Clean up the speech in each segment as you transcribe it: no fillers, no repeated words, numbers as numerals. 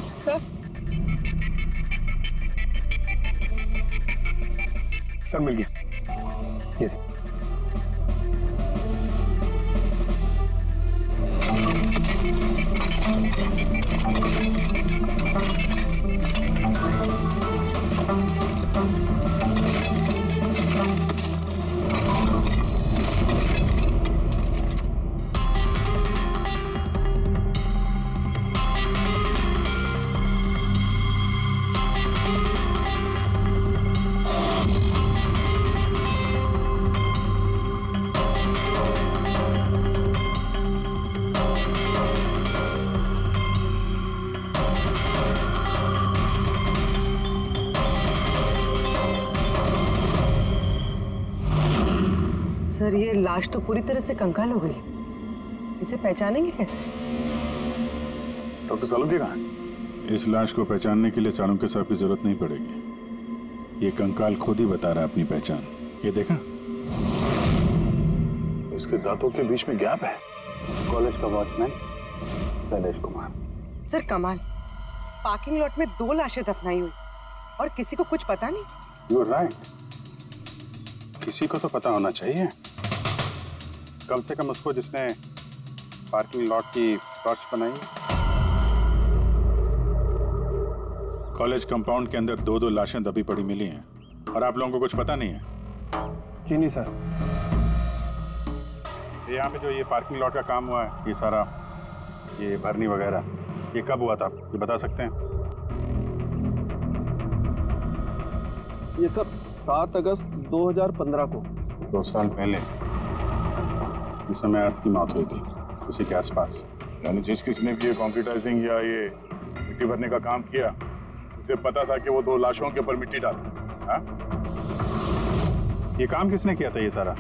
Sir मिल गया। ये sir, ये लाश तो पूरी तरह से कंकाल हो गई, इसे पहचानेंगे कैसे? डॉक्टर सालुंके कहाँ है? इस लाश को पहचानने के लिए सालुंके साहब की जरूरत नहीं पड़ेगी। ये कंकाल खुद ही बता रहा है अपनी पहचान। ये देखा, इसके दांतों के बीच में गैप है। कॉलेज का वॉचमैन शैलेश कुमार। सर कमाल, पार्किंग लॉट में 2 लाशें दफनाई हुई और किसी को कुछ पता नहीं। यू आर राइट, किसी को तो पता होना चाहिए, कम से कम उसको जिसने पार्किंग लॉट की टॉर्च बनाई। कॉलेज कंपाउंड के अंदर 2 लाशें दबी पड़ी मिली हैं और आप लोगों को कुछ पता नहीं है? जी नहीं सर। यहाँ पे जो ये पार्किंग लॉट का काम हुआ है, ये सारा ये भरनी वगैरह, ये कब हुआ था, ये बता सकते हैं? ये सर 7 अगस्त 2015 को। 2 साल पहले, इस समय अर्थ की मौत हुई थी, उसी के आसपास। यानी जिस किसने भी ये कंक्रीटाइजिंग या ये मिट्टी भरने का काम किया, उसे पता था कि वो 2 लाशों के ऊपर मिट्टी डाले। हाँ? ये काम किसने किया था ये सारा?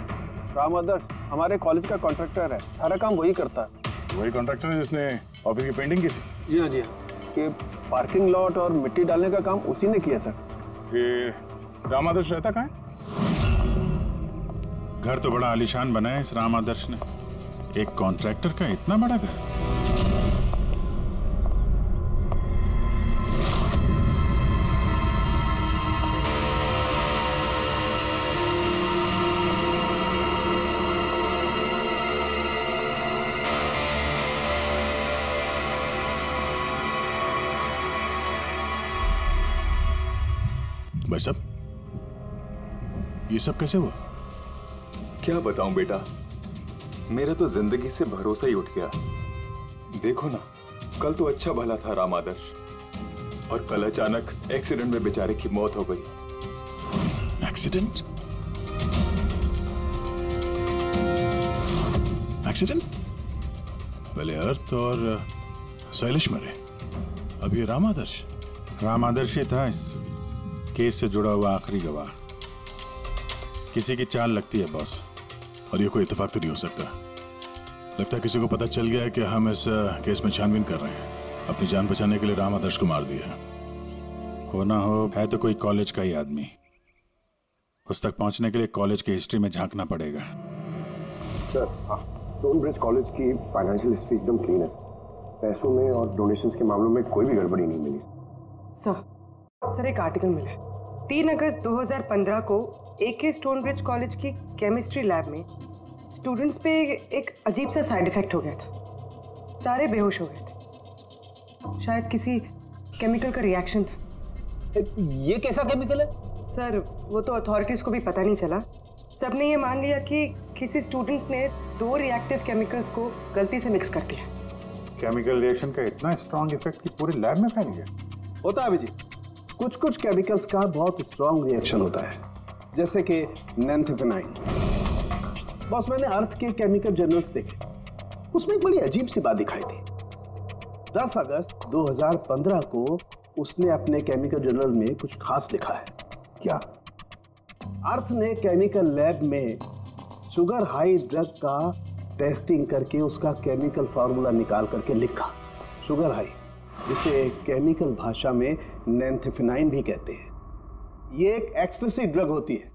राम आदर्श हमारे कॉलेज का कॉन्ट्रैक्टर है, सारा काम वही करता है। वही कॉन्ट्रैक्टर है जिसने ऑफिस की पेंटिंग की थी? जी हाँ जी हाँ, ये पार्किंग लॉट और मिट्टी डालने का काम उसी ने किया सर। ये राम आदर्श रहता कहाँ है? घर तो बड़ा आलीशान बना है इस राम आदर्श ने। एक कॉन्ट्रैक्टर का इतना बड़ा घर। भाई साहब, ये सब कैसे हुआ? क्या बताऊं बेटा, मेरा तो जिंदगी से भरोसा ही उठ गया। देखो ना, कल तो अच्छा भला था राम आदर्श, और कल अचानक एक्सीडेंट में बेचारे की मौत हो गई। एक्सीडेंट? एक्सीडेंट? पहले अर्थ और शैलेश मरे, अब ये राम आदर्श। राम आदर्श ही था इस केस से जुड़ा हुआ आखिरी गवाह। किसी की चाल लगती है बॉस, और ये कोई इत्तेफाक तो नहीं हो सकता। लगता है किसी को पता चल गया है कि हम इस केस में छानबीन कर रहे हैं। अपनी जान बचाने के लिए राम आदर्श को मार दिया। हो ना हो, है तो कोई कॉलेज का ही आदमी। उस तक पहुंचने के लिए कॉलेज की हिस्ट्री में झांकना पड़ेगा। सर, स्टोनब्रिज कॉलेज की फाइनेंशियल हिस्ट्री एकदम क्लीन है। पैसों में और डोनेशंस के मामलों में कोई भी गड़बड़ी नहीं मिली। सर एक आर्टिकल मिला है। 3 अगस्त 2015 को AK स्टोनब्रिज कॉलेज की केमिस्ट्री लैब में स्टूडेंट्स पे एक अजीब सा साइड इफेक्ट हो गया था। सारे बेहोश हो गए थे। शायद किसी केमिकल का रिएक्शन था। ये कैसा केमिकल है? सर वो तो अथॉरिटीज को भी पता नहीं चला। सबने ये मान लिया कि किसी स्टूडेंट ने 2 रिएक्टिव केमिकल्स को गलती से मिक्स कर दिया। केमिकल रिएक्शन का इतना स्ट्रॉन्ग इफेक्ट कि पूरे लैब में फैल गया? होता है अभिजीत, कुछ केमिकल्स का बहुत स्ट्रॉन्ग रिएक्शन होता है, जैसे कि नैंथेफेनाइन। बॉस, मैंने अर्थ के केमिकल जर्नल्स देखे, उसमें एक बड़ी अजीब सी बात दिखाई थी। 10 अगस्त 2015 को उसने अपने केमिकल जर्नल में कुछ खास लिखा है। क्या? अर्थ ने केमिकल लैब में शुगर हाई ड्रग का टेस्टिंग करके उसका केमिकल फार्मूला निकाल करके लिखा। शुगर हाई, जिसे केमिकल भाषा में नैंथेफेनाइन भी कहते हैं। ये एक एक्सटेसिव ड्रग होती है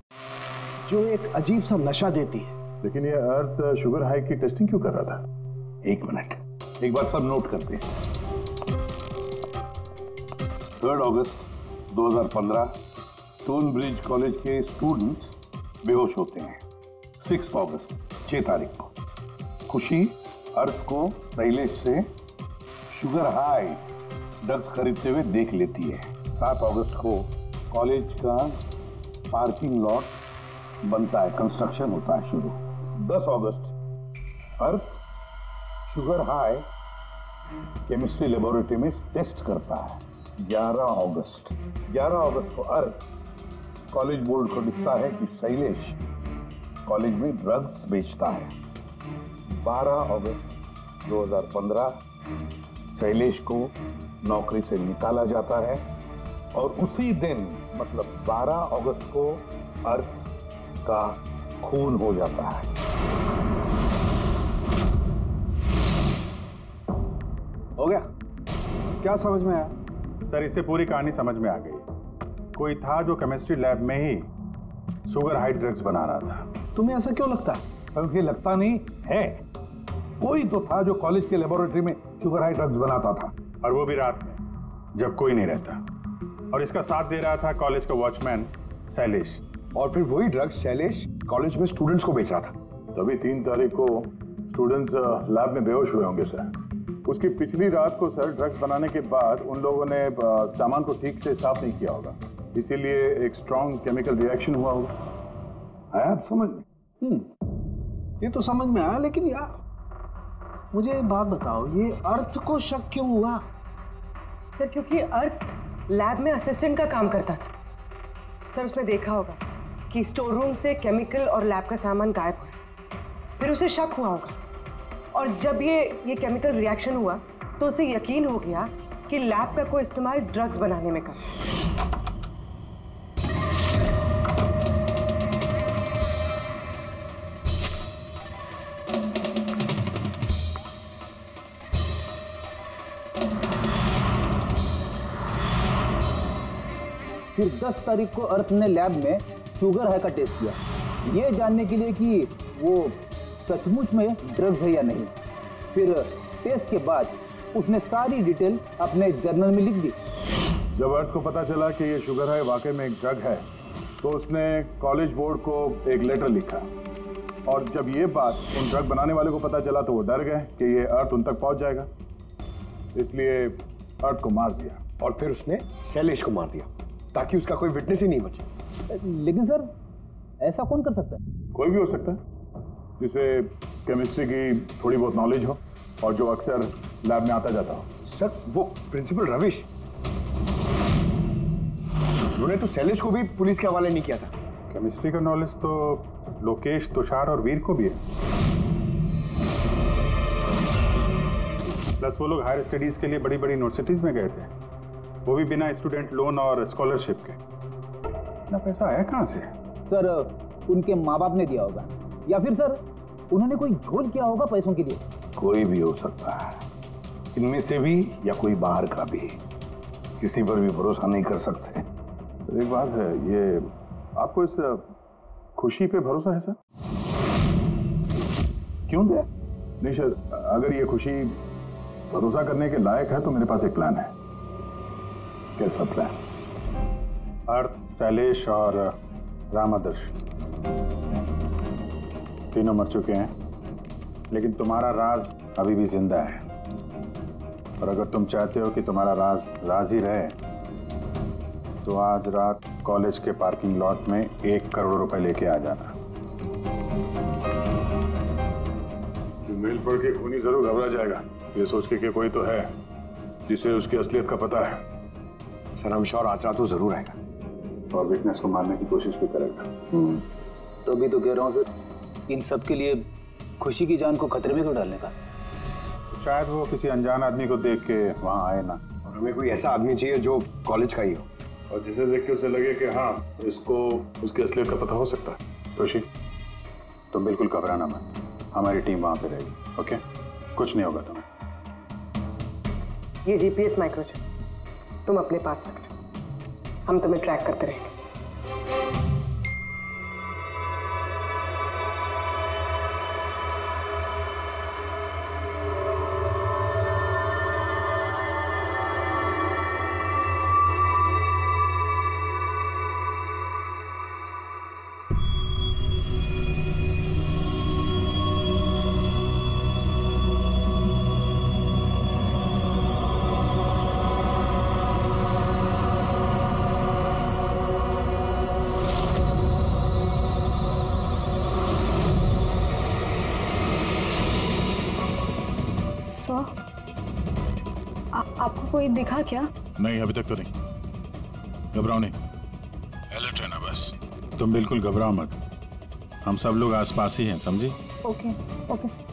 जो एक अजीब सा नशा देती है। लेकिन ये अर्थ शुगर हाई की टेस्टिंग क्यों कर रहा था? 1 मिनट, एक बात सब नोट करते हैं। 3 अगस्त 2015 स्टोन ब्रिज कॉलेज के स्टूडेंट्स बेहोश होते हैं। 6 अगस्त 6 तारीख को खुशी अर्थ को शैलेश से शुगर हाई ड्रग्स खरीदते हुए देख लेती है। 7 अगस्त को कॉलेज का पार्किंग लॉट बनता है, कंस्ट्रक्शन होता है शुरू। 10 अगस्त अर्थ शुगर हाई केमिस्ट्री लेबोरेटरी में टेस्ट करता है। 11 अगस्त को अर्थ कॉलेज बोर्ड को दिखता है कि शैलेश कॉलेज में ड्रग्स बेचता है। 12 अगस्त 2015 शैलेश को नौकरी से निकाला जाता है और उसी दिन मतलब 12 अगस्त को अर्थ का खून हो जाता है। हो गया? क्या समझ में आया? सर, इससे पूरी कहानी समझ में आ गई। कोई था जो केमिस्ट्री लैब में ही शुगर हाई ड्रग्स बना रहा था। तुम्हें ऐसा क्यों लगता है? सर, मुझे लगता नहीं है, कोई तो था जो कॉलेज के लेबोरेटरी में शुगर हाई ड्रग्स बनाता था, और वो भी रात में जब कोई नहीं रहता। और इसका साथ दे रहा था कॉलेज का वॉचमैन शैलेश। और फिर वही ड्रग्स शैलेश कॉलेज में स्टूडेंट्स को बेच रहा था। तभी 3 तारीख को स्टूडेंट्स लैब में बेहोश हुए होंगे सर। उसकी पिछली रात को सर ड्रग्स बनाने के बाद उन लोगों ने सामान को ठीक से साफ नहीं किया होगा, इसीलिए एक स्ट्रॉन्ग केमिकल रिएक्शन हुआ होगा। आया आप समझ में? ये तो समझ में आया, लेकिन यार मुझे एक बात बताओ, ये अर्थ को शक क्यों हुआ? सर क्योंकि अर्थ लैब में असिस्टेंट का काम करता था। सर उसने देखा होगा कि स्टोर रूम से केमिकल और लैब का सामान गायब हो रहा, फिर उसे शक हुआ होगा और जब ये केमिकल रिएक्शन हुआ तो उसे यकीन हो गया कि लैब का कोई इस्तेमाल ड्रग्स बनाने में कर। फिर 10 तारीख को अर्थ ने लैब में शुगर हाई का टेस्ट किया, ये जानने के लिए कि वो सचमुच में ड्रग्स है या नहीं। फिर टेस्ट के बाद उसने सारी डिटेल अपने जर्नल में लिख दी। जब अर्थ को पता चला कि ये शुगर हाई वाकई में एक ड्रग है तो उसने कॉलेज बोर्ड को एक लेटर लिखा, और जब ये बात उन ड्रग बनाने वाले को पता चला तो वो डर गए कि ये अर्थ उन तक पहुंच जाएगा, इसलिए अर्थ को मार दिया। और फिर उसने शैलेश को मार दिया ताकि उसका कोई विटनेस ही नहीं बचे। लेकिन सर ऐसा कौन कर सकता है? कोई भी हो सकता है जिसे केमिस्ट्री की थोड़ी बहुत नॉलेज हो और जो अक्सर लैब में आता जाता हो। सर वो प्रिंसिपल रविश, उन्होंने तो शैलेश को भी पुलिस के हवाले नहीं किया था। केमिस्ट्री का नॉलेज तो लोकेश, तुषार और वीर को भी है। प्लस वो लोग हायर स्टडीज के लिए बड़ी बड़ी यूनिवर्सिटीज में गए थे, वो भी बिना स्टूडेंट लोन और स्कॉलरशिप के। इतना पैसा आया कहाँ से? सर उनके माँ बाप ने दिया होगा, या फिर सर उन्होंने कोई झोल किया होगा पैसों के लिए। कोई भी हो सकता है, इनमें से भी या कोई बाहर का भी, किसी पर भी भरोसा नहीं कर सकते। एक बात है, ये आपको इस खुशी पे भरोसा है सर? क्यों दे? नहीं सर, अगर ये खुशी भरोसा करने के लायक है तो मेरे पास एक प्लान है। कैसा प्लान? अर्थ, शैलेश और राम आदर्श तीनों मर चुके हैं, लेकिन तुम्हारा राज अभी भी जिंदा है। और अगर तुम चाहते हो कि तुम्हारा राज राज ही रहे तो आज रात कॉलेज के पार्किंग लॉट में 1 करोड़ रुपए लेके आ जाना। मेल पढ़ के खूनी जरूर घबरा जाएगा, ये सोच के कि कोई तो है जिसे उसकी असलियत का पता है। सर हम श्योर आज रात तो जरूर आएगा और विटनेस को मारने की कोशिश भी करेगा। तो अभी तो कह रहा हूँ सर, इन सब के लिए खुशी की जान को खतरे में क्यों डालने का? तो शायद वो किसी अनजान आदमी को देख के वहां आए ना, और हमें कोई ऐसा आदमी चाहिए जो कॉलेज का ही हो और जिसे देख के उसे लगे कि हाँ इसको उसकी असलियत का पता हो सकता है। खुशी, तुम बिल्कुल घबराना मत, हमारी टीम वहां पे रहेगी। ओके, कुछ नहीं होगा तुम्हें। ये जीपीएस माइक्रोचिप तुम अपने पास रखना, हम तुम्हें ट्रैक करते रहेंगे। सर, आपको कोई दिखा क्या? नहीं, अभी तक तो नहीं। घबराओ नहीं, अलर्ट रहना बस। तुम बिल्कुल घबराओ मत, हम सब लोग आसपास ही हैं, समझी? Okay okay sir.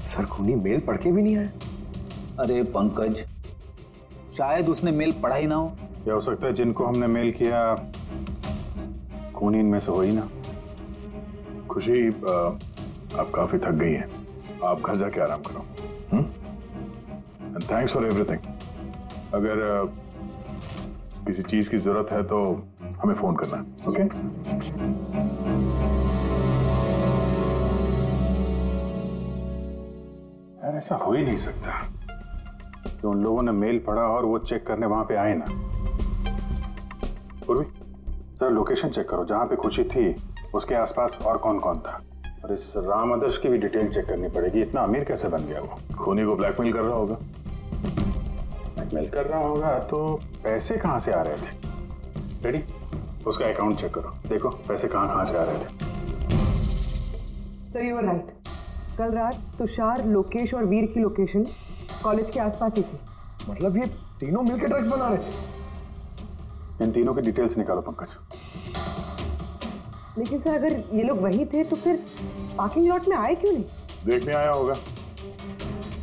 सर खूनी मेल पढ़ के भी नहीं आया। अरे पंकज, शायद उसने मेल पढ़ा ही ना हो। क्या हो सकता है जिनको हमने मेल किया खूनी इनमें से हो ही ना। खुशी, आप काफी थक गई हैं, आप घर जाके आराम करो। And thanks for everything. अगर किसी चीज की जरूरत है तो हमें फोन करना, ओके? यार ऐसा हो ही नहीं सकता कि उन लोगों ने मेल पढ़ा और वो चेक करने वहां पे आए ना। पूर्वी, जरा लोकेशन चेक करो, जहां पे खुशी थी उसके आसपास और कौन कौन था। और इस राम आदर्श की भी डिटेल चेक करनी पड़ेगी। इतना अमीर कैसे बन गया वो? खूनी को ब्लैकमेल कर रहा होगा। ब्लैकमेल कर रहा होगा तो पैसे कहां से आ रहे थे? रेडी, उसका अकाउंट चेक करो, देखो पैसे कहां से आ रहे थे। Sir you are right. कल रात तुषार, लोकेश और वीर की लोकेशन कॉलेज के आसपास ही थी। मतलब ये तीनों मिलकर ड्रग्स बना रहे थे। इन तीनों की डिटेल्स निकालो पंकज। लेकिन सर अगर ये लोग वही थे तो फिर पार्किंग लॉट में आए क्यों नहीं? देखने आया होगा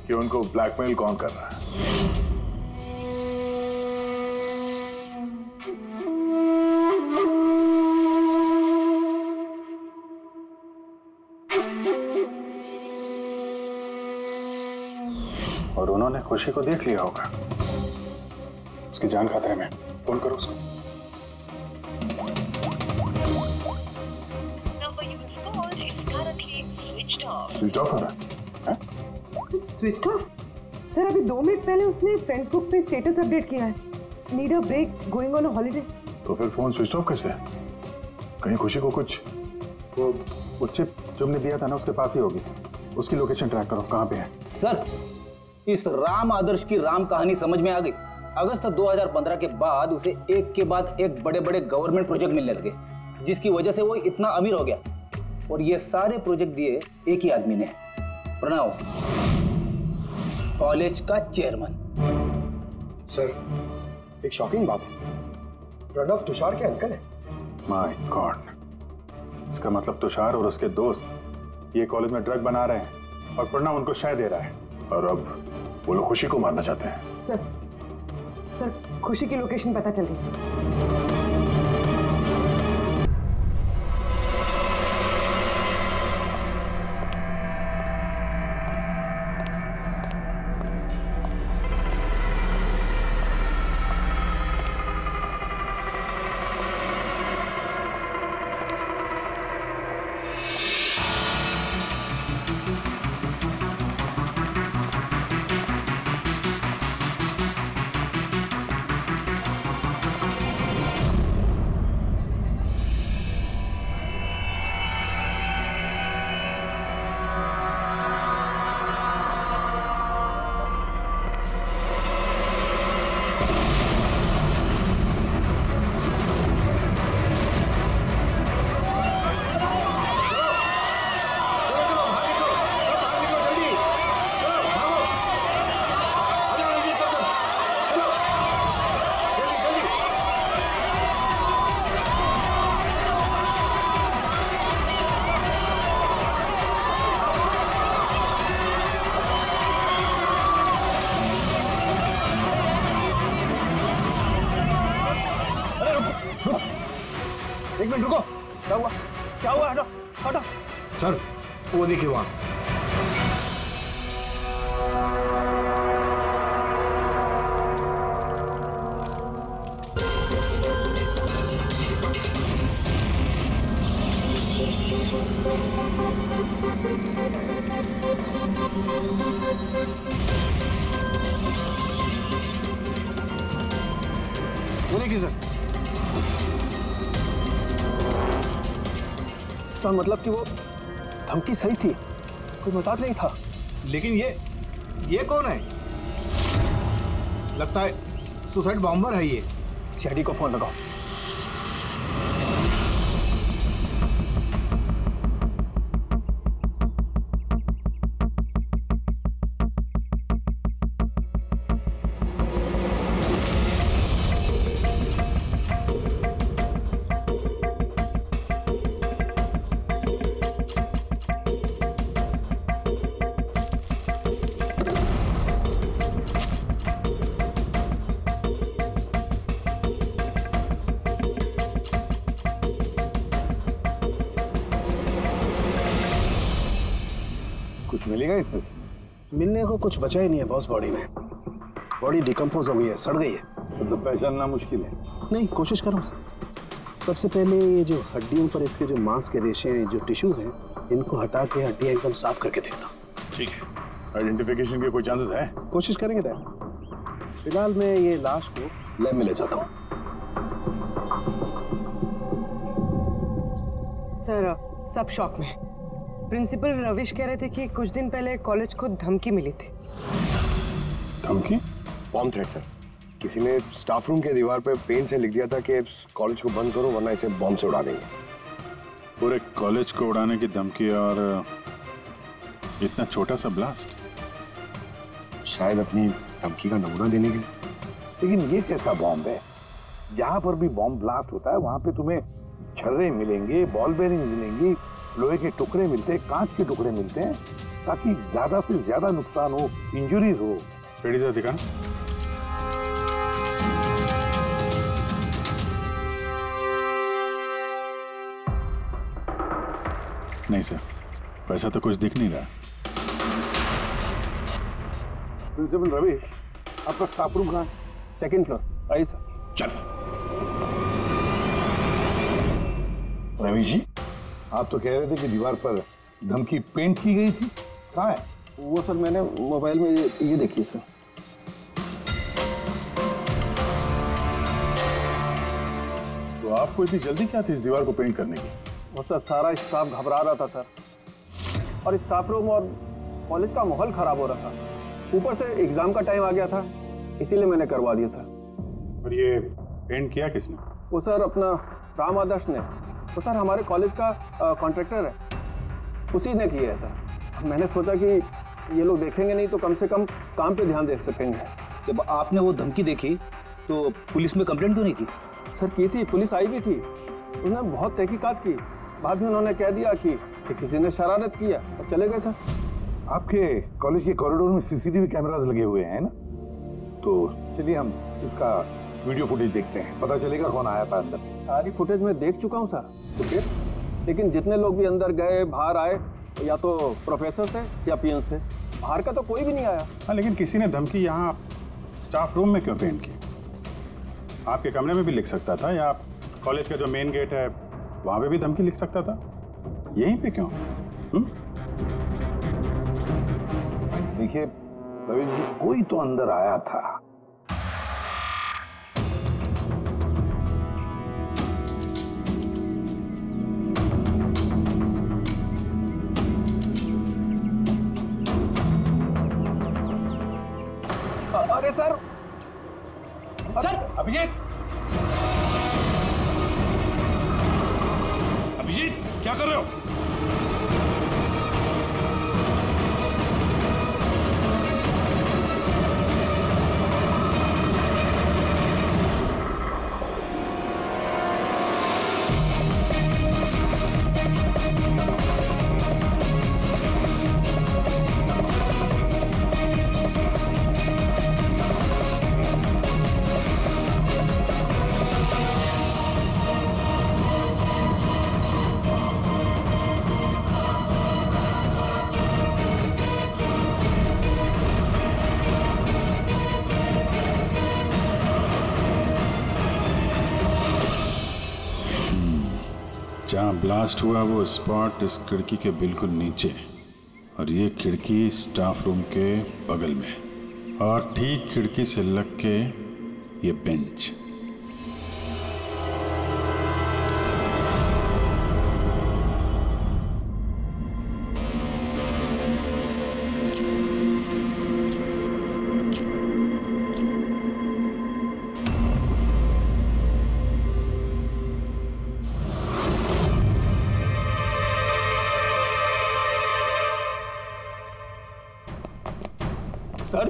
कि उनको ब्लैकमेल कौन कर रहा है। और उन्होंने खुशी को देख लिया होगा, उसकी जान खतरे में। फोन करो उसको। स्विच ऑफ हो रहा है? Switch off? सर अभी 2 मिनट पहले उसने फेसबुक पे स्टेटस अपडेट किया है, need a break, going on a holiday. तो फिर फोन स्विच ऑफ कैसे है? कहीं खुशी को कुछ वो चिप जो हमने दिया था ना उसके पास ही होगी। उसकी लोकेशन ट्रैक करो, कहाँ पे है? सर इस राम आदर्श की राम कहानी समझ में आ गई। अगस्त 2015 के बाद उसे एक के बाद एक बड़े बड़े गवर्नमेंट प्रोजेक्ट मिलने लगे, जिसकी वजह से वो इतना अमीर हो गया। और ये सारे प्रोजेक्ट दिए एक ही आदमी ने, प्रणव, कॉलेज का चेयरमैन। सर एक शॉकिंग बात है, प्रणव तुषार के अंकल है। माय गॉड, इसका मतलब तुषार और उसके दोस्त ये कॉलेज में ड्रग बना रहे हैं और प्रणव उनको शय दे रहा है। और अब वो लोग खुशी को मारना चाहते हैं। सर खुशी की लोकेशन पता चल गई। एक मिनट रुको, क्या हुआ? क्या हुआ? हटो हटो। सर वो देखिए वहां। बोले कि सर, इसका मतलब कि वो धमकी सही थी, कोई मजाक नहीं था। लेकिन ये कौन है? लगता है सुसाइड बॉम्बर है ये। सीआईडी को फोन लगाओ। कुछ मिलेगा इसमें से? मिलने को कुछ बचा ही नहीं है बॉस। बॉडी में बॉडी डिकम्पोज हो गई है, सड़ गई है। मतलब पहचानना मुश्किल है। नहीं, कोशिश करो। सबसे पहले ये जो हड्डियों पर इसके जो मांस के रेशे हैं, जो टिश्यूज हैं, इनको हटा के हड्डियां एकदम साफ करके देखता हूँ। ठीक है। आइडेंटिफिकेशन के कोई चांसेस है? कोशिश करेंगे दैट। फिलहाल मैं ये लाश को लैब में ले जाता हूँ। सर, सब शॉक में। प्रिंसिपल रविश कह रहे थे कि कुछ दिन पहले कॉलेज को धमकी मिली थी। धमकी? Bomb threat sir. किसी ने स्टाफ रूम के दीवार पे पेन से लिख दिया था कि कॉलेज को बंद करो वरना इसे बॉम्ब से उड़ा देंगे। पूरे कॉलेज को उड़ाने की धमकी और इतना छोटा सा ब्लास्ट? शायद अपनी धमकी का नमूना देने के लिए। लेकिन ये कैसा बॉम्ब है? जहां पर भी बॉम्ब ब्लास्ट होता है वहां पे तुम्हें छर्रे मिलेंगे, बॉल बेरिंग मिलेंगी, लोहे के टुकड़े मिलते हैं, कांच के टुकड़े मिलते हैं, ताकि ज्यादा से ज्यादा नुकसान हो, इंजरीज हो। रेडी सर, दिखाना। नहीं सर, वैसा तो कुछ दिख नहीं रहा। प्रिंसिपल रविश, आपका स्टाफ रूम कहाँ है? Second floor. आइए सर। चलो। रविश जी, आप तो कह रहे थे कि दीवार पर धमकी पेंट की गई थी, कहाँ है? वो सर मैंने मोबाइल में ये देखी सर। तो आपको इतनी जल्दी क्या थी इस दीवार को पेंट करने की? वो सर सारा स्टाफ घबरा रहा था सर, और स्टाफ रूम और कॉलेज का माहौल खराब हो रहा था। ऊपर से एग्जाम का टाइम आ गया था, इसीलिए मैंने करवा दिया सर। और ये पेंट किया किसने? वो सर अपना राम आदर्श ने। वो सर हमारे कॉलेज का कॉन्ट्रैक्टर है, उसी ने किया है सर। मैंने सोचा कि ये लोग देखेंगे नहीं तो कम से कम काम पे ध्यान दे सकेंगे। जब आपने वो धमकी देखी तो पुलिस में कंप्लेंट क्यों नहीं की? सर की थी, पुलिस आई भी थी, उन्होंने बहुत तहकीकात की। बाद में उन्होंने कह दिया कि किसी ने शरारत किया और चले गए सर। आपके कॉलेज के कॉरिडोर में सीसीटीवी कैमरास लगे हुए हैं ना, तो चलिए हम इसका वीडियो फुटेज देखते हैं, पता चलेगा कौन आया था अंदर। सारी फुटेज में देख चुका हूँ सर। तो फिर लेकिन जितने लोग भी अंदर गए बाहर आए, या तो प्रोफेसर थे या पीएन थे, बाहर का तो कोई भी नहीं आया। हाँ, लेकिन किसी ने धमकी यहाँ स्टाफ रूम में क्यों पेंट की? आपके कमरे में भी लिख सकता था, या कॉलेज का जो मेन गेट है वहां पे भी धमकी लिख सकता था, यहीं पे क्यों? देखिए रविश जी, कोई तो अंदर आया था। अरे सर, सर अभिजीत, अभिजीत क्या कर रहे हो? जहाँ ब्लास्ट हुआ वो स्पॉट इस खिड़की के बिल्कुल नीचे, और ये खिड़की स्टाफ रूम के बगल में, और ठीक खिड़की से लग के ये बेंच। सर,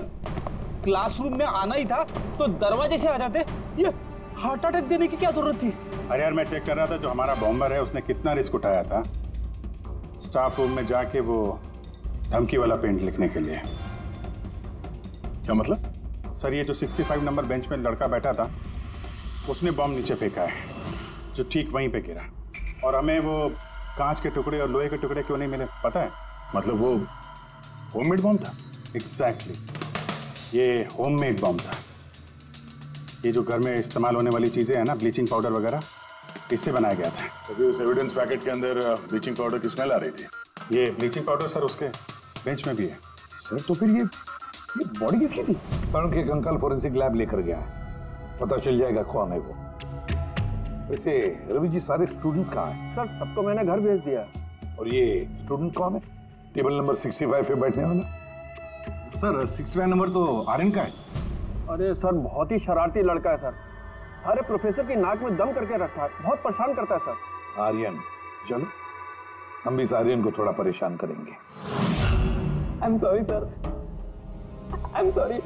क्लासरूम में आना ही था तो दरवाजे से आ जाते। ये हार्ट अटैक देने की क्या जरूरत थी? अरे यार, मैं चेक कर रहा था जो हमारा बॉम्बर है उसने कितना रिस्क उठाया था स्टाफ रूम में जाके वो धमकी वाला पेंट लिखने के लिए। क्या मतलब? सर, ये जो 65 नंबर बेंच में लड़का बैठा था उसने बॉम्ब नीचे फेंका है, जो ठीक वहीं पे गिरा, और हमें वो कांच के टुकड़े और लोहे के टुकड़े क्यों नहीं मिले पता है? मतलब वो होममेड बॉम्ब था? एग्जैक्टली, ये होममेड बॉम्ब था। ये जो घर में इस्तेमाल होने वाली चीजें हैं ना, ब्लीचिंग पाउडर वगैरह, इससे बनाया गया था। अभी उस एविडेंस पैकेट के अंदर ब्लीचिंग पाउडर की स्मेल आ रही थी। ये ब्लीचिंग पाउडर सर उसके बेंच में भी है। सर, तो फिर ये बॉडी किसकी थी? सर के कंकाल फोरेंसिक लैब लेकर गया है, पता चल जाएगा कौन है वो। वैसे रवि जी, सारे स्टूडेंट्स कहाँ हैं? सर, सबको मैंने घर भेज दिया। और ये स्टूडेंट कौन है? टेबल नंबर 65 पे बैठने वाला? सर, 65 नंबर तो आर्यन का है। अरे सर, बहुत ही शरारती लड़का है सर। सारे प्रोफेसर की नाक में दम करके रखा है, बहुत परेशान करता है सर। आर्यन, चलो हम भी इस आर्यन को थोड़ा परेशान करेंगे। I am sorry sir, I am sorry.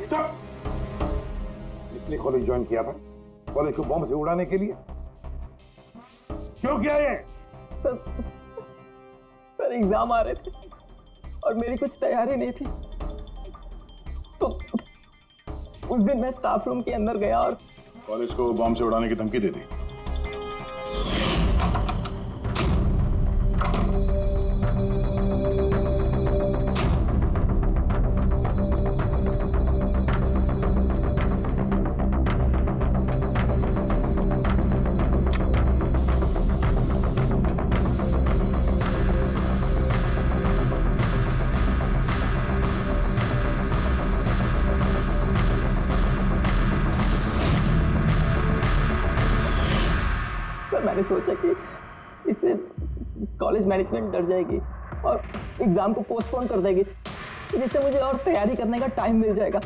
इसलिए कॉलेज ज्वाइन किया था? कॉलेज को बॉम्ब से उड़ाने के लिए? क्यों किया ये? सर, एग्जाम आ रहे थे और मेरी कुछ तैयारी नहीं थी, तो उस दिन मैं स्टाफ रूम के अंदर गया और कॉलेज को बॉम्ब से उड़ाने की धमकी दे दी। मैंने सोचा कि इससे कॉलेज मैनेजमेंट डर जाएगी और एग्जाम को पोस्टपोन कर देगी, जिससे मुझे और तैयारी करने का टाइम मिल जाएगा।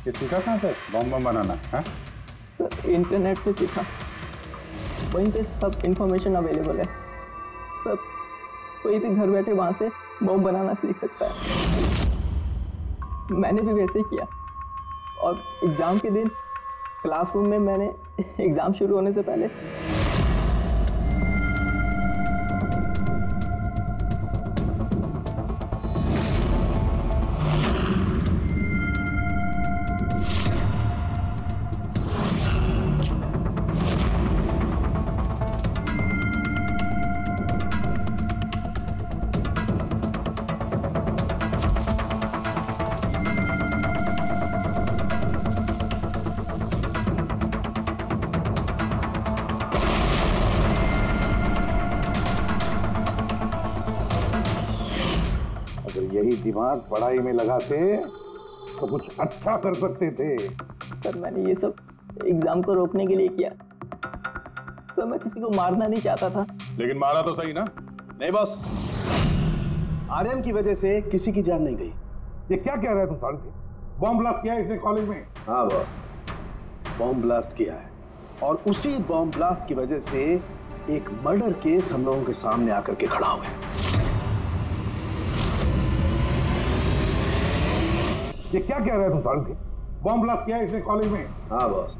ये सीखा कहाँ से बॉम्ब बनाना? सर, इंटरनेट पे सीखा, वहीं पे सब इंफॉर्मेशन अवेलेबल है सर। कोई भी घर बैठे वहां से बॉम्ब बनाना सीख सकता है। मैंने भी वैसे ही किया और एग्जाम के दिन क्लासरूम में मैंने एग्जाम शुरू होने से पहले दिमाग पढ़ाई में लगाते तो कुछ अच्छा कर सकते थे। सर, मैंने ये सब एग्जाम को रोकने के लिए किया सर। मैं किसी को मारना नहीं चाहता था। लेकिन मारा तो सही ना? नहीं बॉस, आर्यन की वजह से किसी की जान नहीं गई। ये क्या कह रहा है तू साढ़े? बॉम्ब ब्लास्ट किया है इसने कॉलेज में? हाँ बॉस, बॉम्ब ब्लास्ट किया है, और उसी बॉम्ब ब्लास्ट की वजह से एक मर्डर केस हम लोगों के सामने आकर के खड़ा हुआ है। ये क्या कह रहा है तू साढ़े? बॉम्ब ब्लास्ट किया है इसने कॉलेज में? हाँ बॉस,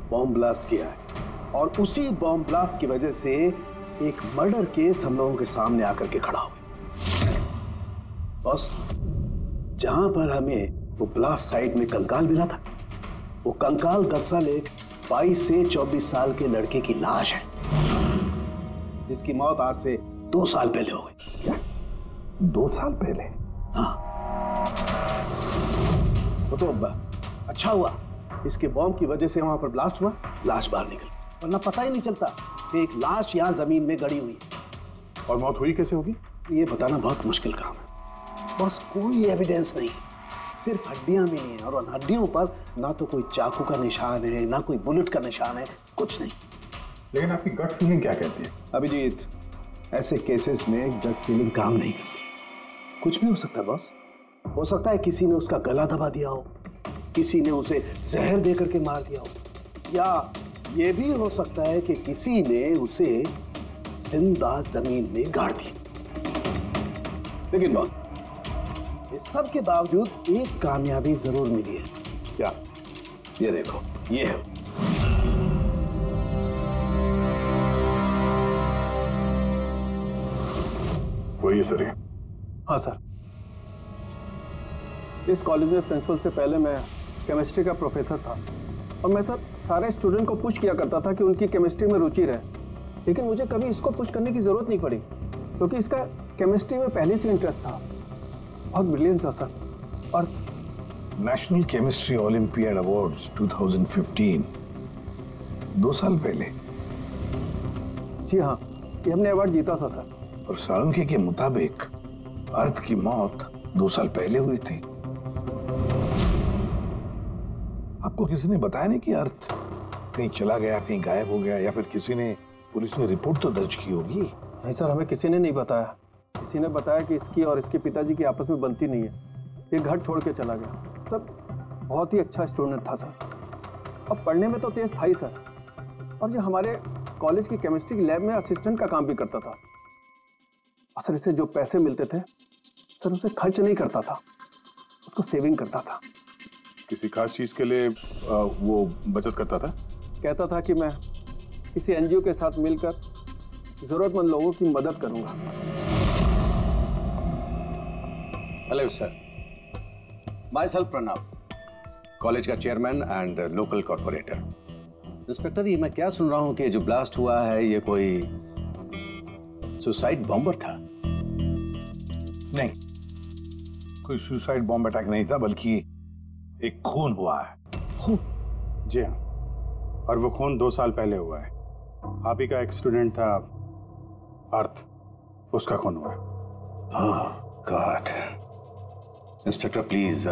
बॉम्ब ब्लास्ट किया है, और उसी बॉम्ब ब्लास्ट की वजह से एक मर्डर केस हम लोगों के सामने आकर के खड़ा हुआ। बॉस, जहां पर हमें वो ब्लास्ट साइट में कंकाल मिला था, वो कंकाल दरअसल एक 22 से 24 साल के लड़के की लाश है, जिसकी मौत आज से 2 साल पहले हो गई। क्या? 2 साल पहले? हाँ। तो अच्छा हुआ इसके बॉम्ब की वजह से वहां पर ब्लास्ट हुआ, लाश बाहर निकल, वरना पता ही नहीं चलता कि एक लाश यहाँ जमीन में गड़ी हुई है। और मौत हुई कैसे होगी? ये बताना बहुत मुश्किल काम है बस। कोई एविडेंस नहीं, सिर्फ हड्डियां मिली हैं और उन हड्डियों पर ना तो कोई चाकू का निशान है ना कोई बुलेट का निशान है, कुछ नहीं। लेकिन आपकी गट फीलिंग क्या कहती है? अभिजीत, ऐसे केसेस में गट फीलिंग काम नहीं करती। कुछ भी हो सकता है बॉस। हो सकता है किसी ने उसका गला दबा दिया हो, किसी ने उसे जहर दे करके मार दिया हो, या ये भी हो सकता है कि किसी ने उसे जिंदा जमीन में गाड़ दिया। लेकिन बॉस, इस सब के बावजूद एक कामयाबी जरूर मिली है। क्या? ये देखो, ये है। वही सर है। हाँ सर, इस कॉलेज में प्रिंसिपल से पहले मैं केमिस्ट्री का प्रोफेसर था और मैं सर सारे स्टूडेंट को पुश किया करता था कि उनकी केमिस्ट्री में रुचि रहे, लेकिन मुझे कभी इसको पुश करने की जरूरत नहीं पड़ी क्योंकि इसका केमिस्ट्री में पहले से इंटरेस्ट था। बहुत ब्रिलियंट था सर। और नेशनल केमिस्ट्री ओलंपियाड अवार्ड्स 2015 2 साल पहले। जी हाँ, ये हमने अवार्ड जीता था सर। और साळुंखे के मुताबिक अर्थ की मौत 2 साल पहले हुई थी। आपको किसी ने बताया नहीं कि अर्थ कहीं चला गया, कहीं गायब हो गया, या फिर किसी ने, पुलिस ने रिपोर्ट तो दर्ज की होगी? नहीं सर, हमें किसी ने नहीं बताया। किसी ने बताया कि इसकी और इसके पिताजी की आपस में बनती नहीं है, ये घर छोड़ के चला गया। सर बहुत ही अच्छा स्टूडेंट था सर, और पढ़ने में तो तेज था ही सर, और ये हमारे कॉलेज की केमिस्ट्री की लैब में असिस्टेंट का काम भी करता था। और सर इसे जो पैसे मिलते थे सर उसे खर्च नहीं करता था, उसको सेविंग करता था। किसी खास चीज के लिए वो बचत करता था? कहता था कि मैं किसी एनजीओ के साथ मिलकर जरूरतमंद लोगों की मदद करूंगा। Hello sir, myself Pranav, college का chairman and local corporator. Inspector, ये मैं क्या सुन रहा हूं कि जो ब्लास्ट हुआ है ये कोई सुसाइड बॉम्बर था? नहीं, कोई सुसाइड बॉम्ब अटैक नहीं था, बल्कि एक खून हुआ है। खून? जी हाँ, और वो खून 2 साल पहले हुआ है। आप ही का एक स्टूडेंट था अर्थ, उसका खून हुआ है। ओह गॉड। इंस्पेक्टर प्लीज,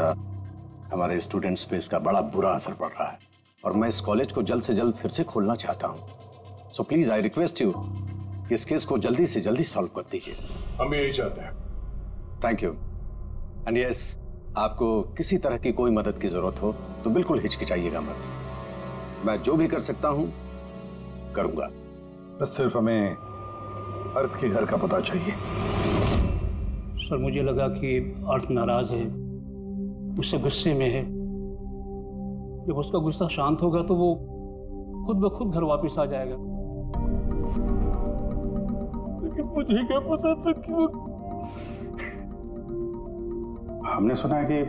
हमारे स्टूडेंट्स पे इसका बड़ा बुरा असर पड़ रहा है और मैं इस कॉलेज को जल्द से जल्द फिर से खोलना चाहता हूँ। So please I request you कि इस केस को जल्दी से जल्दी सॉल्व कर दीजिए। हम भी यही चाहते हैं। Thank you. एंड यस, आपको किसी तरह की कोई मदद की जरूरत हो तो बिल्कुल हिचकिचाइएगा मत। मैं जो भी कर सकता हूं करूंगा। बस सिर्फ हमें अर्थ के घर का पता चाहिए। सर मुझे लगा कि अर्थ नाराज है, उससे गुस्से में है। जब उसका गुस्सा शांत होगा तो वो खुद ब खुद घर वापस आ जाएगा। लेकिन मुझे क्या पता था कि वो... हमने सुना है कि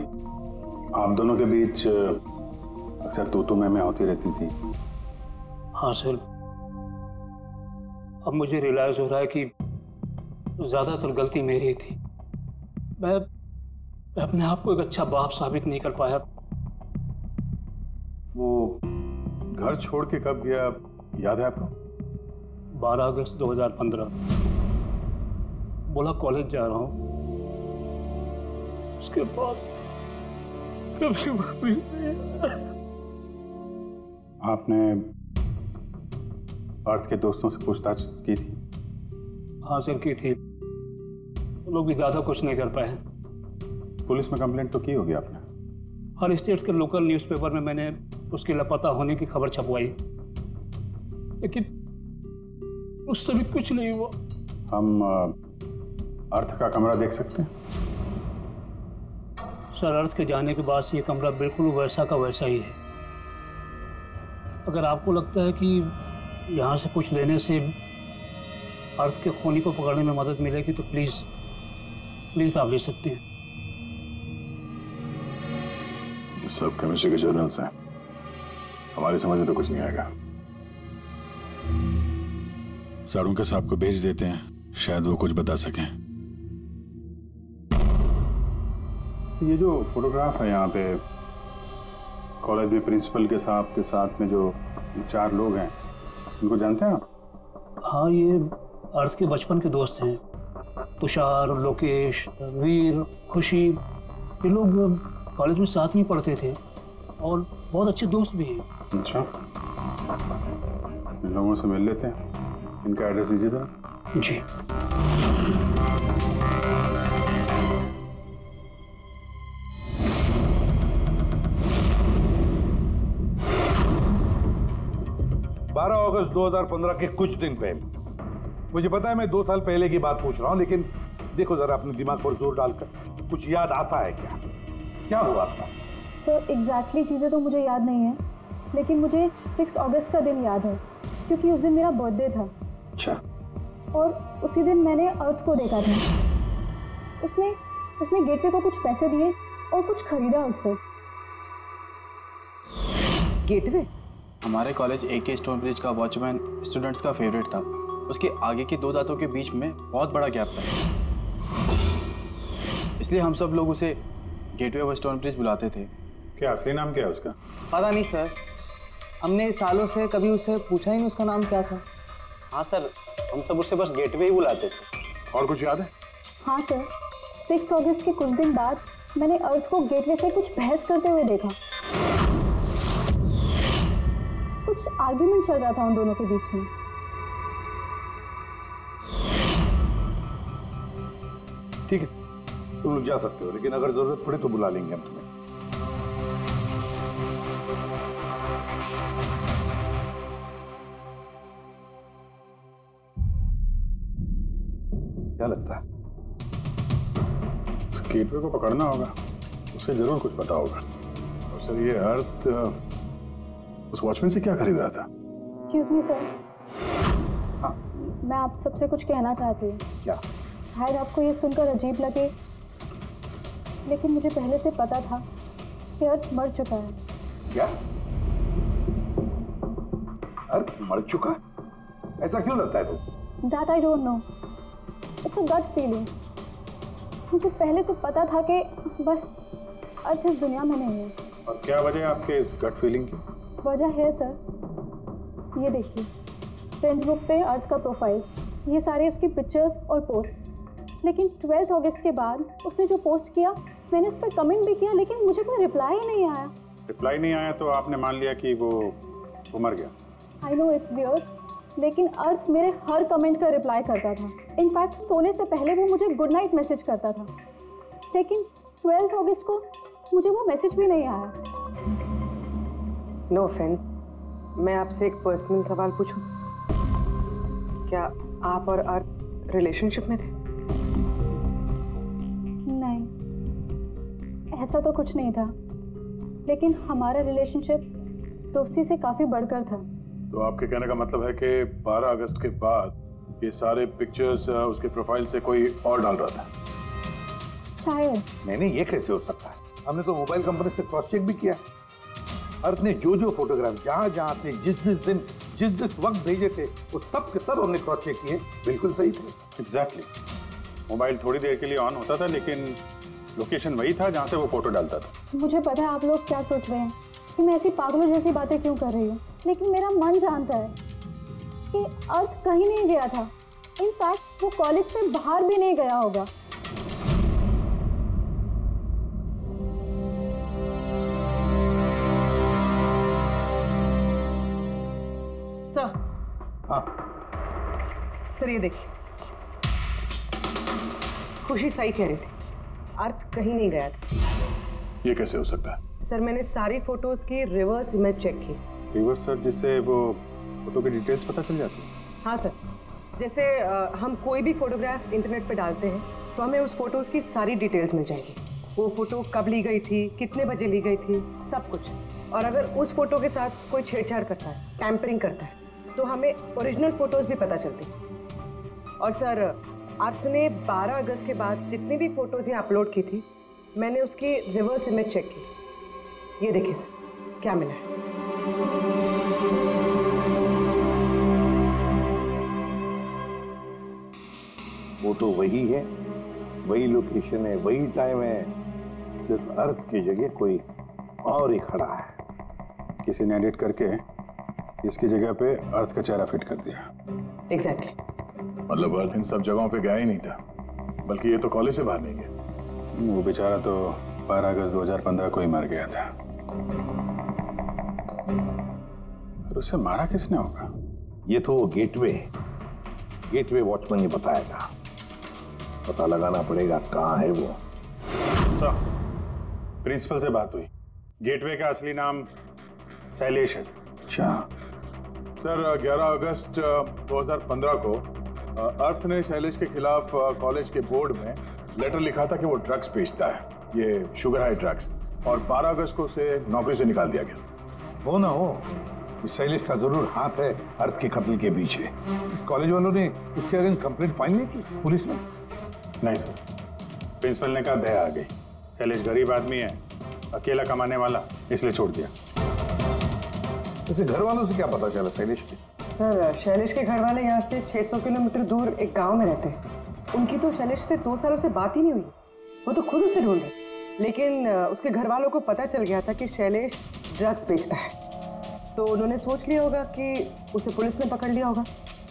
आप दोनों के बीच अक्सर तू मैं होती रहती थी। हाँ सर, अब मुझे रियलाइज हो रहा है कि ज्यादातर गलती मेरी थी। मैं अपने आप को एक अच्छा बाप साबित नहीं कर पाया। वो घर छोड़ के कब गया याद है आपको? 12 अगस्त 2015। बोला कॉलेज जा रहा हूँ, उसके बाद कभी वापस नहीं। आपने अर्थ के दोस्तों से पूछताछ की थी? हाँ सर, की थी। वो लोग भी ज्यादा कुछ नहीं कर पाए। पुलिस में कंप्लेंट तो की होगी आपने? हर स्टेट के लोकल न्यूज़पेपर में मैंने उसके लापता होने की खबर छपवाई, लेकिन उससे भी कुछ नहीं हुआ। हम अर्थ का कमरा देख सकते हैं? सर, अर्थ के जाने के बाद से ये कमरा बिल्कुल वैसा का वैसा ही है। अगर आपको लगता है कि यहाँ से कुछ लेने से अर्थ के खूनी को पकड़ने में मदद मिलेगी तो प्लीज आप ले सकते हैं। सब केमिस्ट्री के जर्नल्स हैं, हमारी समझ में तो कुछ नहीं आएगा। साळुंखे साहब को भेज देते हैं, शायद वो कुछ बता सकें। ये जो फोटोग्राफ है यहाँ पे कॉलेज में प्रिंसिपल के साथ में जो 4 लोग हैं, उनको जानते हैं आप? हाँ, ये अर्थ के बचपन के दोस्त हैं। तुषार, लोकेश, वीर, खुशी, ये लोग कॉलेज में साथ में पढ़ते थे और बहुत अच्छे दोस्त भी हैं। अच्छा, इन लोगों से मिल लेते हैं। इनका एड्रेस दीजिए जरा। जी। अगस्त 2015 के कुछ दिन पहले, मुझे पता है मैं 2 साल पहले की बात पूछ रहा हूं, लेकिन देखो जरा अपने दिमाग पर जोर डालकर, कुछ याद आता है क्या? क्या हुआ था? तो एग्जैक्टली चीज़ें तो मुझे याद नहीं है, लेकिन मुझे 6 अगस्त का दिन याद है क्योंकि उस दिन मेरा बर्थडे था। अच्छा। और उसी दिन मैंने अर्थ को देखा था। उसने गेटवे को कुछ पैसे दिए और कुछ खरीदा उससे। गेटवे? हमारे कॉलेज AK स्टोनब्रिज का वॉचमैन स्टूडेंट्स का फेवरेट था। उसके आगे की 2 दांतों के बीच में बहुत बड़ा गैप था, इसलिए हम सब लोग उसे गेटवे ऑफ स्टोनब्रिज बुलाते थे। क्या असली नाम क्या है उसका? पता नहीं सर, हमने सालों से कभी उससे पूछा ही नहीं उसका नाम क्या था। हाँ सर, हम सब उससे बस गेटवे ही बुलाते थे। और कुछ याद है? हाँ सर, 6 अगस्त के कुछ दिन बाद मैंने अर्थ को गेटवे से कुछ बहस करते हुए देखा। कुछ आर्ग्यूमेंट चल रहा था उन दोनों के बीच में। ठीक है, तुम लोग जा सकते हो, लेकिन अगर जरूरत पड़े तो बुला लेंगे हम तुम्हें। क्या लगता है? इस गेटवे को पकड़ना होगा, उसे जरूर कुछ पता होगा। और सर, ये अर्थ उस वॉचमैन से क्या खरीद रहा था? एक्सक्यूज मी सर, मैं आप सबसे कुछ कहना चाहती हूँ। क्या? शायद आपको ये सुनकर अजीब लगे, लेकिन मुझे पहले से पता था कि अर्थ मर चुका है। क्या? अर्थ मर चुका? ऐसा क्यों लगता है तुम? That I don't know. It's a gut feeling. मुझे पहले से पता था कि बस अर्थ इस दुनिया में नहीं है। और क्या वजह है आपके इस गट फीलिंग की? वजह है सर, ये देखिए, फ्रेंड्स बुक पे अर्थ का प्रोफाइल, ये सारे उसकी पिक्चर्स और पोस्ट। लेकिन 12 अगस्त के बाद उसने जो पोस्ट किया, मैंने उस पर कमेंट भी किया, लेकिन मुझे कोई रिप्लाई ही नहीं आया। रिप्लाई नहीं आया तो आपने मान लिया कि वो मर गया? आई नो इट्स वियर्ड, लेकिन अर्थ मेरे हर कमेंट का रिप्लाई करता था। इनफैक्ट सोने से पहले वो मुझे गुड नाइट मैसेज करता था। लेकिन 12 अगस्त को मुझे वो मैसेज भी नहीं आया। नो ऑफेंस, मैं आपसे एक पर्सनल सवाल पूछूं? क्या आप और अर्थ रिलेशनशिप में थे? नहीं, ऐसा तो कुछ नहीं था, लेकिन हमारा रिलेशनशिप दोस्ती से काफी बढ़कर था। तो आपके कहने का मतलब है कि 12 अगस्त के बाद ये सारे पिक्चर्स उसके प्रोफाइल से कोई और डाल रहा था? शायद। नहीं, ये कैसे हो सकता है? हमने तो मोबाइल कंपनी से क्रॉस चेक भी किया। अर्थ ने जो फोटोग्राफ जहां से जिस वक्त भेजे थे, वो सब के सब हमने क्रॉस चेक किए, बिल्कुल सही थे। एग्जैक्टली। मोबाइल थोड़ी देर के लिए ऑन होता था, लेकिन लोकेशन वही था जहां से वो फोटो डालता था। मुझे पता है आप लोग क्या सोच रहे हैं कि मैं ऐसी पागलों जैसी बातें क्यों कर रही हूँ, लेकिन मेरा मन जानता है कि अर्थ कहीं नहीं गया था। इनफैक्ट वो कॉलेज से बाहर भी नहीं गया होगा। सर। हाँ सर, ये देखिए, खुशी सही कह रही थी, अर्थ कहीं नहीं गया था। ये कैसे हो सकता है? सर, मैंने सारी फोटोज की रिवर्स इमेज चेक की। रिवर्स सर, जिससे वो फोटो की डिटेल्स पता चल जाती है? हाँ सर, जैसे हम कोई भी फोटोग्राफ इंटरनेट पे डालते हैं तो हमें उस फोटोज की सारी डिटेल्स मिल जाएगी। वो फोटो कब ली गई थी, कितने बजे ली गई थी, सब कुछ। और अगर उस फोटो के साथ कोई छेड़छाड़ करता है, टैम्परिंग करता है, तो हमें ओरिजिनल फोटोज भी पता चलती हैं। और सर, अर्थ ने 12 अगस्त के बाद जितनी भी फोटोज ये अपलोड की थी, मैंने उसकी रिवर्स इमेज चेक की। ये देखिए सर, क्या मिला है। फोटो वही है, वही लोकेशन है, वही टाइम है, सिर्फ अर्थ की जगह कोई और ही खड़ा है। किसी ने एडिट करके इसकी जगह पे अर्थ का चेहरा फिट कर दिया। एग्जैक्टली। मतलब अर्थ इन सब जगहों पे गया ही नहीं था, बल्कि ये तो कॉलेज से बाहर नहीं गया। वो बेचारा तो 12 अगस्त 2015 को ही मर गया था। फिर उसे मारा किसने होगा? ये तो गेटवे वॉचमैन ही बताएगा। पता लगाना पड़ेगा कहाँ है वो। सर, प्रिंसिपल से बात हुई। गेटवे का असली नाम शैलेश है। अच्छा सर, 11 अगस्त 2015 को अर्थ ने शैलेश के खिलाफ कॉलेज के बोर्ड में लेटर लिखा था कि वो ड्रग्स बेचता है, ये शुगर हाई ड्रग्स, और 12 अगस्त को उसे नौकरी से निकाल दिया गया। हो ना हो, इस शैलेश का जरूर हाथ है अर्थ के कत्ल के पीछे। इस कॉलेज वालों ने इसके अगेंस्ट कंप्लेंट फाइल नहीं की पुलिस में? नहीं सर, प्रिंसिपल ने कहा दया आ गई, शैलेश गरीब आदमी है, अकेला कमाने वाला, इसलिए छोड़ दिया। वैसे घर वालों से क्या पता चला शैलेश के? सर, शैलेश के घर वाले यहाँ से 600 किलोमीटर दूर एक गांव में रहते हैं। उनकी तो शैलेश से 2 सालों से बात ही नहीं हुई। वो तो खुद उसे ढूंढ रहे, लेकिन उसके घर वालों को पता चल गया था कि शैलेश ड्रग्स बेचता है, तो उन्होंने सोच लिया होगा कि उसे पुलिस ने पकड़ लिया होगा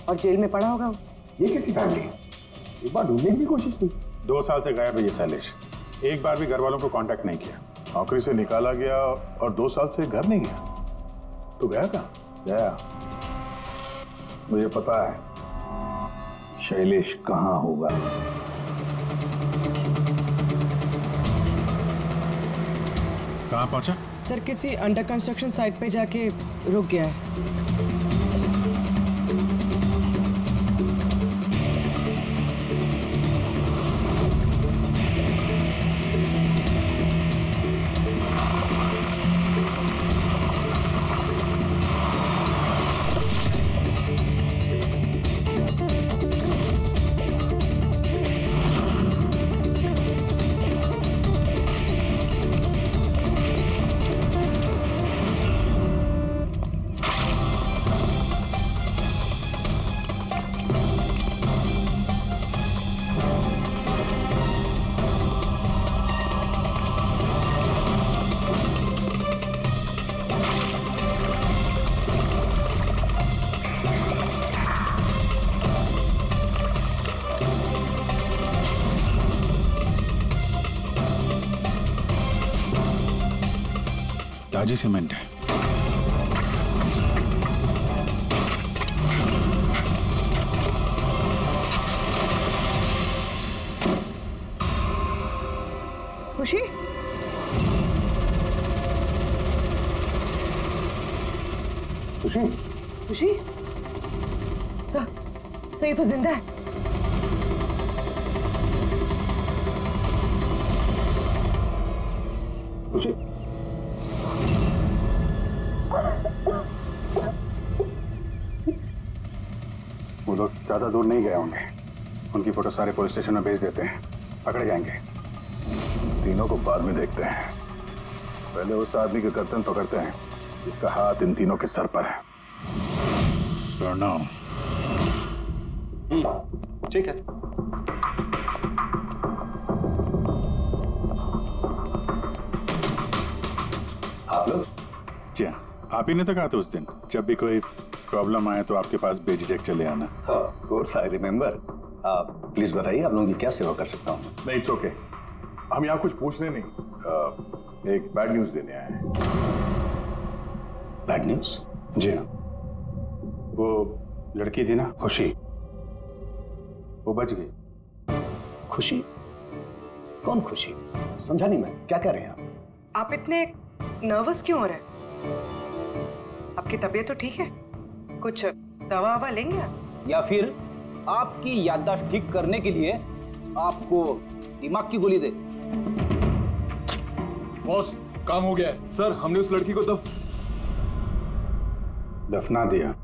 और जेल में पड़ा होगा। ये कैसी फैमिली? एक बार ढूंढने की भी कोशिश की। 2 साल से गायब है ये शैलेश, एक बार भी घर वालों को कांटेक्ट नहीं किया। नौकरी से निकाला गया और 2 साल से घर नहीं गया, तो गया कहाँ? गया, मुझे पता है शैलेश कहाँ होगा। कहाँ पहुंचा? सर, किसी अंडर कंस्ट्रक्शन साइट पे जाके रुक गया है। ताजी सीमेंट है। खुशी, खुशी, खुशी, सर, ये तो जिंदा है। खुशी, वो लोग ज्यादा दूर नहीं गए होंगे, उनकी फोटो सारे पुलिस स्टेशन में भेज देते हैं, पकड़े जाएंगे। तीनों को बाद में देखते हैं, पहले उस आदमी के गर्दन पकड़ते हैं जिसका हाथ इन तीनों के सर पर है। प्रणव। ठीक है। आप लोग? जी हाँ, आप ही ने तो कहा था उस दिन, जब भी कोई प्रॉब्लम आए तो आपके पास बेझिझक चले आना। Of course I remember. आप प्लीज बताइए, आप लोगों की क्या सेवा कर सकता हूँ? नहीं, इट्स ओके, हम यहाँ कुछ पूछने नहीं, एक बैड न्यूज देने आए हैं। Bad news? जी हाँ, वो लड़की थी ना खुशी, वो बच गई। खुशी? कौन खुशी? समझा नहीं मैं, क्या कह रहे हैं आप इतने नर्वस क्यों हो रहे हैं? आपकी तबीयत तो ठीक है? कुछ दवा ववा लेंगे आप? या फिर आपकी याददाश्त ठीक करने के लिए आपको दिमाग की गोली दे? बॉस, काम हो गया है। सर, हमने उस लड़की को दफना दिया।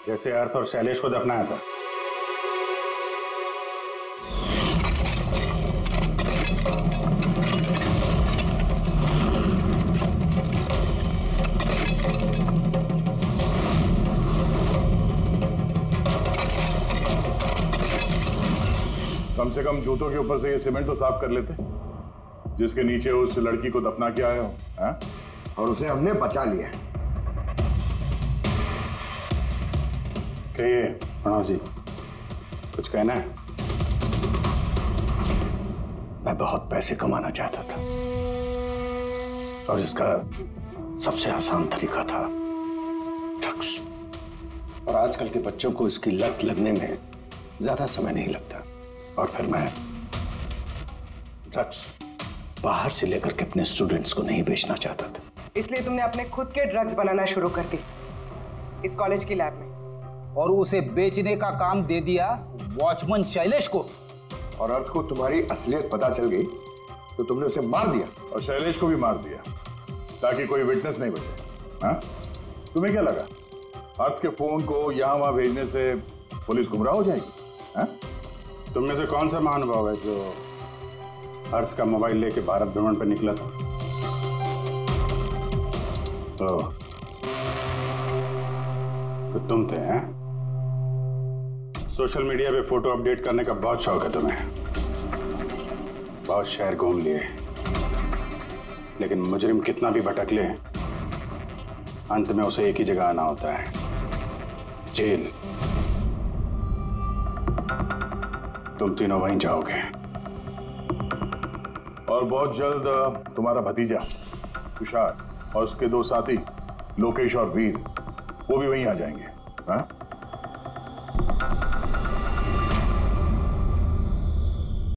जैसे अर्थ और शैलेश को दफनाया था। कम से कम जूतों के ऊपर से ये सीमेंट तो साफ कर लेते। जिसके नीचे उस लड़की को दफना के आए हो, हाँ? और उसे हमने बचा लिया। कहिए प्रणव जी, कुछ कहना है? मैं बहुत पैसे कमाना चाहता था और इसका सबसे आसान तरीका था ड्रग्स। और आजकल के बच्चों को इसकी लत लगने में ज्यादा समय नहीं लगता। और फिर मैं ड्रग्स बाहर से लेकर के अपने स्टूडेंट्स को नहीं बेचना चाहता था। इसलिए तुमने अपने खुद के ड्रग्स बनाना शुरू कर दी इस कॉलेज की लैब में। और उसे बेचने का काम दे दिया वॉचमैन शैलेश को। और अर्थ को तुम्हारी असलियत पता चल गई तो तुमने उसे मार दिया। और शैलेश को भी मार दिया ताकि कोई विटनेस नहीं बचे। हाँ? तुम्हें क्या लगा अर्थ के फोन को यहां वहां भेजने से पुलिस गुमराह हो जाएगी? हाँ? तुम में से कौन सा महानुभाव है जो अर्थ का मोबाइल लेके भारत भ्रमण पर निकला था? तो तुम थे, हैं? सोशल मीडिया पे फोटो अपडेट करने का बहुत शौक है तुम्हें। बहुत शहर घूम लिए, लेकिन मुजरिम कितना भी भटक ले, अंत में उसे एक ही जगह आना होता है, जेल। तुम तीनों वहीं जाओगे। और बहुत जल्द तुम्हारा भतीजा तुषार और उसके दो साथी लोकेश और वीर वो भी वहीं आ जाएंगे। हाँ?